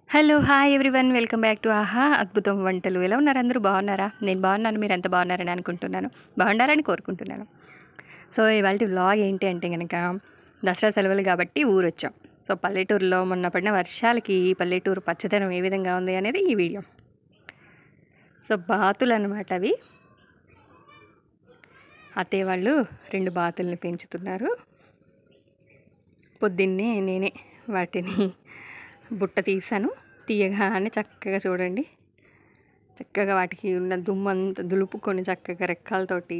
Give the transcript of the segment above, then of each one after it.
Hello! Hi everyone. Welcome back to ఆహా! అద్భుతం వంటలు. ఎలా ఉన్నారు అందరూ బాగున్నారా? నేను బాగున్నాను. మీరంతా బాగున్నారని అనుకుంటున్నాను. బాగుండాలని కోరుకుంటున్నాను. సో, ఇవాల్టి వ్లాగ్ ఏంటి అంటే గనక దసరా సెలవులు కాబట్టి ఊరొచ్చాం. సో, పల్లెటూరులో మొన్న పడిన వర్షాలకి పల్లెటూరు పచ్చదనం ఏ విధంగా ఉంది అనేది ఈ వీడియో. సో, బాతులనమాట అవి. అత్తయ్య వాళ్ళు 2 బాతుల్ని పెంచుతున్నారు. పొద్దున్నే నేనే వాటిని బుట్ట తీసాను. తీయగానే చక్కగా చూడండి, చక్కగా వాటికి ఉన్న దుమ్మంతా దులుపుకొని చక్కగా రెక్కలతోటి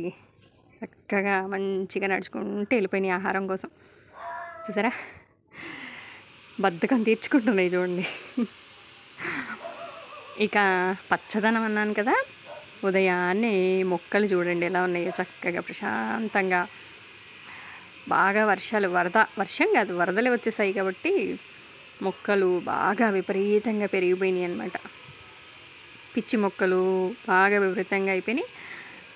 చక్కగా మంచిగా నడుచుకుంటూ వెళ్ళిపోయినాయి ఆహారం కోసం. చూసారా, బద్ధకం తీర్చుకుంటున్నాయి చూడండి. ఇక పచ్చదనం అన్నాను కదా, ఉదయాన్నే మొక్కలు చూడండి ఎలా ఉన్నాయో చక్కగా ప్రశాంతంగా. బాగా వర్షం కాదు, వరదలు వచ్చేసాయి కాబట్టి మొక్కలు బాగా విపరీతంగా పెరిగిపోయినాయి అన్నమాట. పిచ్చి మొక్కలు బాగా విపరీతంగా అయిపోయినాయి.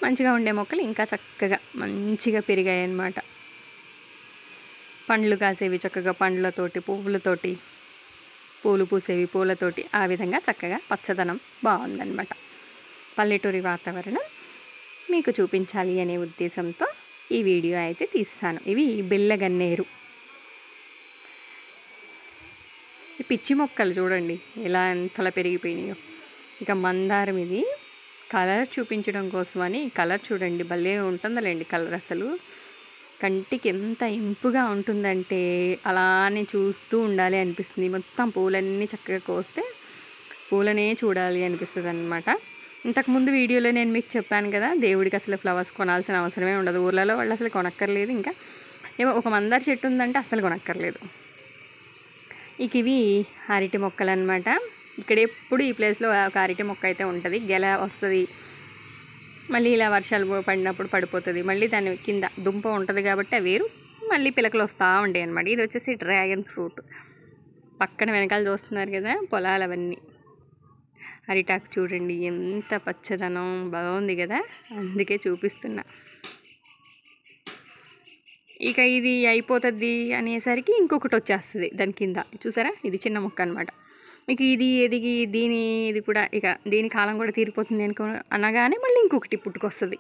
మంచిగా ఉండే మొక్కలు ఇంకా చక్కగా మంచిగా పెరిగాయి అన్నమాట. పండ్లు కాసేవి చక్కగా పండ్లతోటి, పువ్వులతోటి, పూలు పూసేవి పూలతోటి, ఆ విధంగా చక్కగా పచ్చదనం బాగుందన్నమాట. పల్లెటూరి వాతావరణం మీకు చూపించాలి అనే ఉద్దేశంతో ఈ వీడియో అయితే తీస్తాను. ఇవి బిళ్ళగన్నేరు. ఈ పిచ్చి మొక్కలు చూడండి ఎలా ఎంతలా పెరిగిపోయినాయో. ఇక మందారం, ఇది కలర్ చూపించడం కోసమని కలర్ చూడండి భలే ఉంటుందిలేండి. కలర్ అసలు కంటికి ఎంత ఇంపుగా ఉంటుందంటే అలానే చూస్తూ ఉండాలి అనిపిస్తుంది. మొత్తం పూలన్నీ చక్కగా కోస్తే పూలనే చూడాలి అనిపిస్తుంది అన్నమాట. ఇంతకుముందు వీడియోలో నేను మీకు చెప్పాను కదా, దేవుడికి అసలు ఫ్లవర్స్ కొనాల్సిన అవసరమే ఉండదు. ఊర్లలో వాళ్ళు అసలు కొనక్కర్లేదు. ఇంకా ఏమో ఒక మందార చెట్టు ఉందంటే అసలు కొనక్కర్లేదు. ఇక ఇవి అరటి మొక్కలు అనమాట. ఇక్కడ ఎప్పుడు ఈ ప్లేస్లో ఒక అరటి మొక్క అయితే ఉంటుంది. గెల వస్తుంది, మళ్ళీ ఇలా వర్షాలు పడినప్పుడు పడిపోతుంది. మళ్ళీ దాని కింద దుంప ఉంటుంది కాబట్టి ఆ వేరు మళ్ళీ పిలకలు వస్తూ ఉంటాయి అనమాట. ఇది వచ్చేసి డ్రాగన్ ఫ్రూట్. పక్కన వెనకాల చూస్తున్నారు కదా పొలాలు అవన్నీ. అరిటాకు చూడండి ఎంత పచ్చదనం బాగుంది కదా, అందుకే చూపిస్తున్నా. ఇక ఇది అయిపోతుంది అనేసరికి ఇంకొకటి వచ్చేస్తుంది దాని కింద. చూసారా, ఇది చిన్న మొక్క అనమాట. ఇక ఇది ఎదిగి ఇది కూడా ఇక దీని కాలం కూడా తీరిపోతుంది అనగానే మళ్ళీ ఇంకొకటి పుట్టుకొస్తుంది.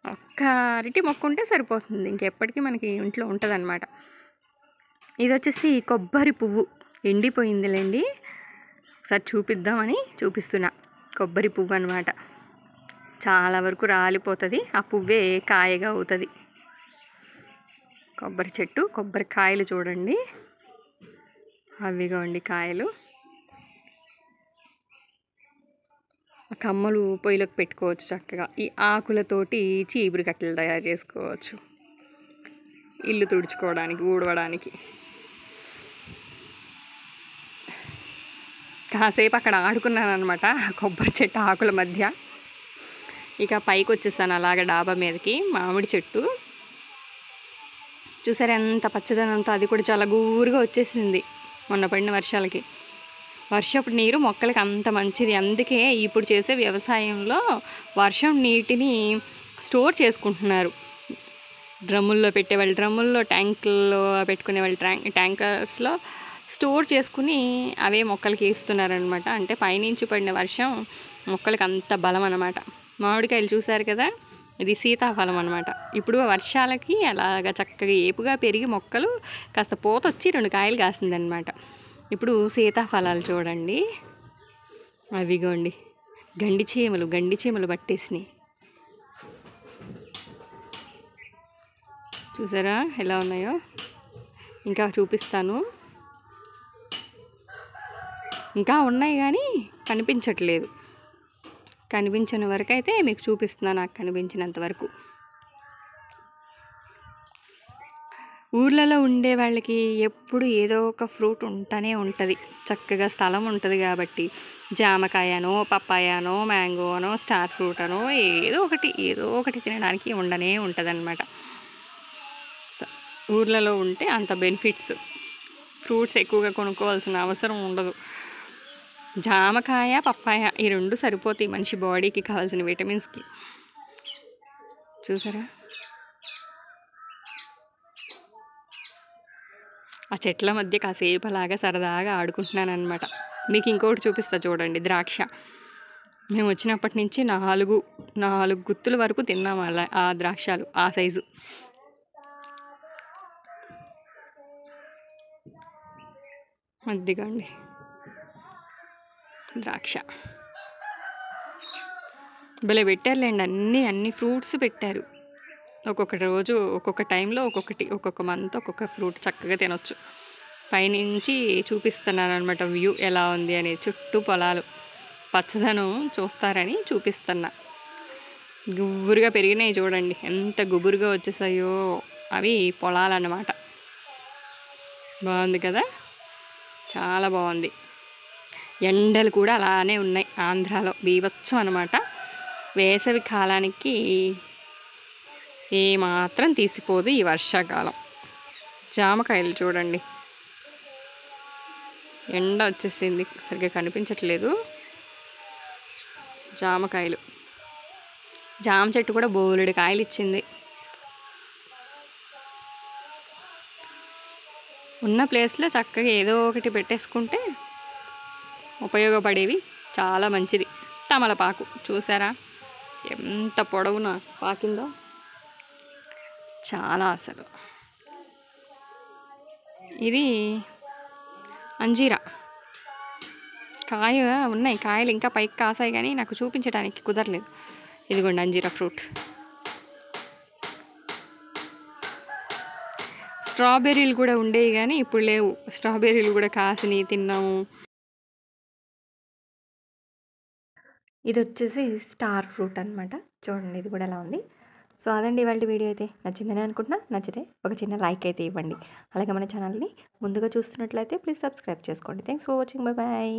ఒక్క అరటి మొక్క ఉంటే సరిపోతుంది, ఇంకెప్పటికీ మనకి ఇంట్లో ఉంటుంది అనమాట. ఇది వచ్చేసి కొబ్బరి పువ్వు, ఎండిపోయిందిలేండి. ఒకసారి చూపిద్దామని చూపిస్తున్నా. కొబ్బరి పువ్వు అనమాట. చాలా వరకు రాలిపోతుంది, ఆ పువ్వే కాయగా అవుతుంది. కొబ్బరి చెట్టు, కొబ్బరికాయలు చూడండి అవిగోండి కాయలు. కమ్మలు పొయ్యిలోకి పెట్టుకోవచ్చు చక్కగా. ఈ ఆకులతోటి చీపురు కట్టెలు తయారు చేసుకోవచ్చు, ఇల్లు తుడుచుకోవడానికి, ఊడవడానికి. కాసేపు అక్కడ ఆడుకున్నాను అనమాట కొబ్బరి చెట్టు ఆకుల మధ్య. ఇక పైకి వచ్చేసాను అలాగ డాబా మీదకి. మామిడి చెట్టు చూసారా ఎంత పచ్చదనంతో, అది కూడా చాలా గూరుగా వచ్చేసింది మొన్న పడిన వర్షాలకి. వర్షపు నీరు మొక్కలకి అంత మంచిది. అందుకే ఇప్పుడు చేసే వ్యవసాయంలో వర్షం నీటిని స్టోర్ చేసుకుంటున్నారు. డ్రమ్ముల్లో పెట్టేవాళ్ళు డ్రమ్ముల్లో, ట్యాంకుల్లో పెట్టుకునేవాళ్ళు ట్యాంకర్స్లో స్టోర్ చేసుకుని అవే మొక్కలకి వేస్తున్నారనమాట. అంటే పైనుంచి పడిన వర్షం మొక్కలకి అంత బలం అన్నమాట. మామిడికాయలు చూసారు కదా, ఇది సీతాఫలం అనమాట. ఇప్పుడు వర్షాలకి అలాగ చక్కగా ఏపుగా పెరిగి మొక్కలు కాస్త పూత వచ్చి 2 కాయలు కాసిందనమాట. ఇప్పుడు సీతాఫలాలు చూడండి అవిగోండి. గండి చీమలు పట్టేసినాయి. చూసారా ఎలా ఉన్నాయో. ఇంకా చూపిస్తాను, ఇంకా ఉన్నాయి కానీ కనిపించట్లేదు. కనిపించిన వరకు అయితే మీకు చూపిస్తున్నా, నాకు కనిపించినంత వరకు. ఊర్లలో ఉండే వాళ్ళకి ఎప్పుడు ఏదో ఒక ఫ్రూట్ ఉంటూనే ఉంటుంది. చక్కగా స్థలం ఉంటుంది కాబట్టి జామకాయనో, పప్పాయనో, మ్యాంగోనో, స్టార్ ఫ్రూట్ అనో ఏదో ఒకటి తినడానికి ఉండనే ఉంటుంది అన్నమాట. ఊర్లలో ఉంటే అంత బెనిఫిట్స్. ఫ్రూట్స్ ఎక్కువగా కొనుక్కోవాల్సిన అవసరం ఉండదు. జామకాయ, పప్పాయ ఈ 2 సరిపోతాయి మనిషి బాడీకి కావాల్సిన విటమిన్స్కి. చూసారా, ఆ చెట్ల మధ్య కాసేపు అలాగా సరదాగా ఆడుకుంటున్నాను అనమాట. మీకు ఇంకోటి చూపిస్తా చూడండి, ద్రాక్ష. మేము వచ్చినప్పటి నుంచి 4 గుత్తుల వరకు తిన్నాము అలా ఆ ద్రాక్షలు ఆ సైజు. అదిగోండి ద్రాక్ష. భలే పెట్టారులేండి, అన్ని ఫ్రూట్స్ పెట్టారు. ఒక్కొక్క రోజు ఒక్కొక్క టైంలో ఒక్కొక్కటి, ఒక్కొక్క మంత్ ఒక్కొక్క ఫ్రూట్ చక్కగా తినొచ్చు. పైనుంచి చూపిస్తున్నాను అనమాట వ్యూ ఎలా ఉంది అనేది. చుట్టూ పొలాలు, పచ్చదనం చూస్తారని చూపిస్తున్నా. గుబురుగా పెరిగినాయి చూడండి, ఎంత గుబురుగా వచ్చేసాయో. అవి పొలాలన్నమాట. బాగుంది కదా, చాలా బాగుంది. ఎండలు కూడా అలానే ఉన్నాయి ఆంధ్రాలో, బీభత్సం అనమాట. వేసవి కాలానికి ఏమాత్రం తీసిపోదు ఈ వర్షాకాలం. జామకాయలు చూడండి, ఎండ వచ్చేసింది సరిగ్గా కనిపించట్లేదు. జామకాయలు, జామ చెట్టు కూడా బోలెడు కాయలు ఇచ్చింది. ఉన్న ప్లేస్లో చక్కగా ఏదో ఒకటి పెట్టేసుకుంటే ఉపయోగపడేవి, చాలా మంచిది. తమలపాకు చూసారా ఎంత పొడవున పాకిందో, చాలా అసలు. ఇది అంజీరా కాయ ఉన్నాయి, కాయలు ఇంకా పైకి కాసాయి కానీ నాకు చూపించడానికి కుదరలేదు. ఇదిగోండి అంజీరా ఫ్రూట్. స్ట్రాబెర్రీలు కూడా ఉండేవి కానీ ఇప్పుడు లేవు. స్ట్రాబెర్రీలు కూడా కాసిని తిన్నాము. ఇది వచ్చేసి స్టార్ ఫ్రూట్ అనమాట. చూడండి ఇది కూడా ఎలా ఉంది. సో అదండి ఇవాళ వీడియో అయితే. నచ్చిందని అనుకుంటున్నా. నచ్చితే ఒక చిన్న లైక్ అయితే ఇవ్వండి. అలాగే మన ఛానల్ని ముందుగా చూస్తున్నట్లయితే ప్లీజ్ సబ్స్క్రైబ్ చేసుకోండి. Thanks for watching. Bye bye.